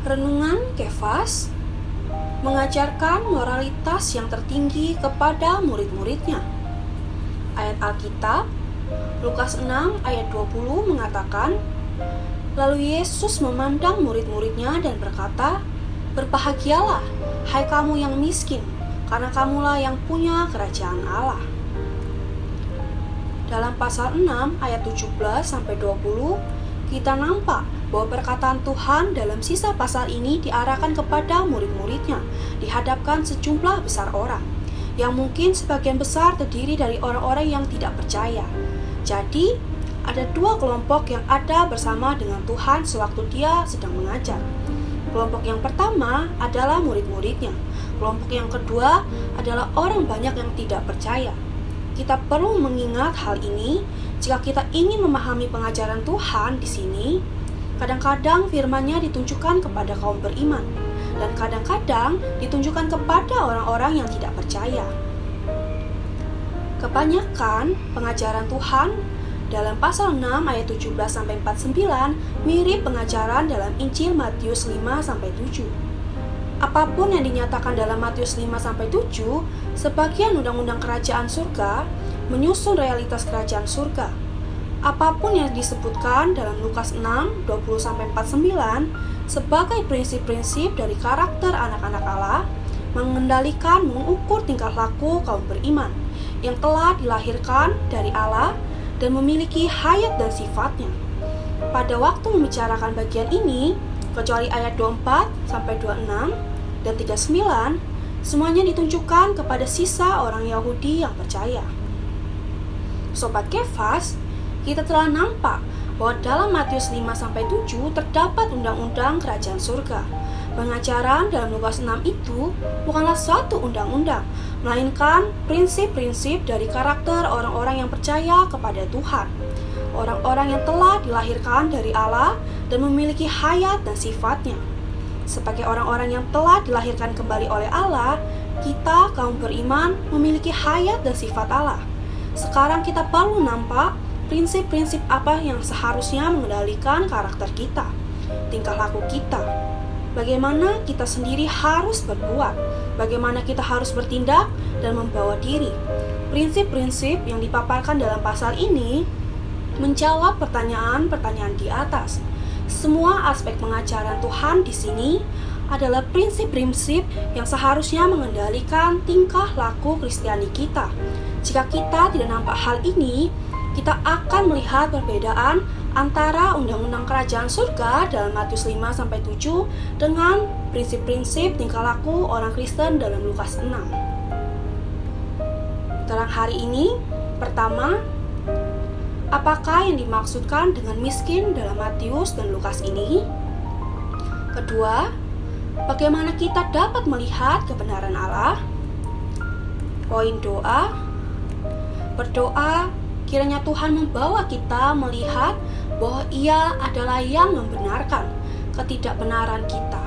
Renungan Kefas mengajarkan moralitas yang tertinggi kepada murid-muridnya. Ayat Alkitab Lukas 6 ayat 20 mengatakan, lalu Yesus memandang murid-muridnya dan berkata, berbahagialah, hai kamu yang miskin, karena kamulah yang punya kerajaan Allah. Dalam pasal 6 ayat 17-20, kita nampak bahwa perkataan Tuhan dalam sisa pasal ini diarahkan kepada murid-muridnya, dihadapkan sejumlah besar orang, yang mungkin sebagian besar terdiri dari orang-orang yang tidak percaya. Jadi, ada dua kelompok yang ada bersama dengan Tuhan sewaktu dia sedang mengajar. Kelompok yang pertama adalah murid-muridnya. Kelompok yang kedua adalah orang banyak yang tidak percaya. Kita perlu mengingat hal ini jika kita ingin memahami pengajaran Tuhan di sini. Kadang-kadang firman-Nya ditunjukkan kepada kaum beriman, dan kadang-kadang ditunjukkan kepada orang-orang yang tidak percaya. Kebanyakan pengajaran Tuhan dalam pasal 6 ayat 17-49 mirip pengajaran dalam Injil Matius 5-7. Apapun yang dinyatakan dalam Matius 5-7, sebagian undang-undang kerajaan surga menyusun realitas kerajaan surga. Apapun yang disebutkan dalam Lukas 6, 20-49 sebagai prinsip-prinsip dari karakter anak-anak Allah, mengendalikan, mengukur tingkah laku kaum beriman yang telah dilahirkan dari Allah dan memiliki hayat dan sifatnya. Pada waktu membicarakan bagian ini, kecuali ayat 24-26 dan 39, semuanya ditunjukkan kepada sisa orang Yahudi yang percaya. Sobat Kefas, kita telah nampak bahwa dalam Matius 5-7 terdapat undang-undang kerajaan surga. Pengajaran dalam Lukas 6 itu bukanlah satu undang-undang, melainkan prinsip-prinsip dari karakter orang-orang yang percaya kepada Tuhan. Orang-orang yang telah dilahirkan dari Allah dan memiliki hayat dan sifatnya. Sebagai orang-orang yang telah dilahirkan kembali oleh Allah, kita kaum beriman memiliki hayat dan sifat Allah. Sekarang kita perlu nampak prinsip-prinsip apa yang seharusnya mengendalikan karakter kita, tingkah laku kita, bagaimana kita sendiri harus berbuat, bagaimana kita harus bertindak dan membawa diri. Prinsip-prinsip yang dipaparkan dalam pasal ini menjawab pertanyaan-pertanyaan di atas. Semua aspek pengajaran Tuhan di sini adalah prinsip-prinsip yang seharusnya mengendalikan tingkah laku Kristiani kita. Jika kita tidak nampak hal ini, kita akan melihat perbedaan antara undang-undang kerajaan surga dalam Matius 5-7 dengan prinsip-prinsip tingkah laku orang Kristen dalam Lukas 6. Terang hari ini, pertama, apakah yang dimaksudkan dengan miskin dalam Matius dan Lukas ini? Kedua, bagaimana kita dapat melihat kebenaran Allah? Poin doa, berdoa kiranya Tuhan membawa kita melihat bahwa Ia adalah yang membenarkan ketidakbenaran kita.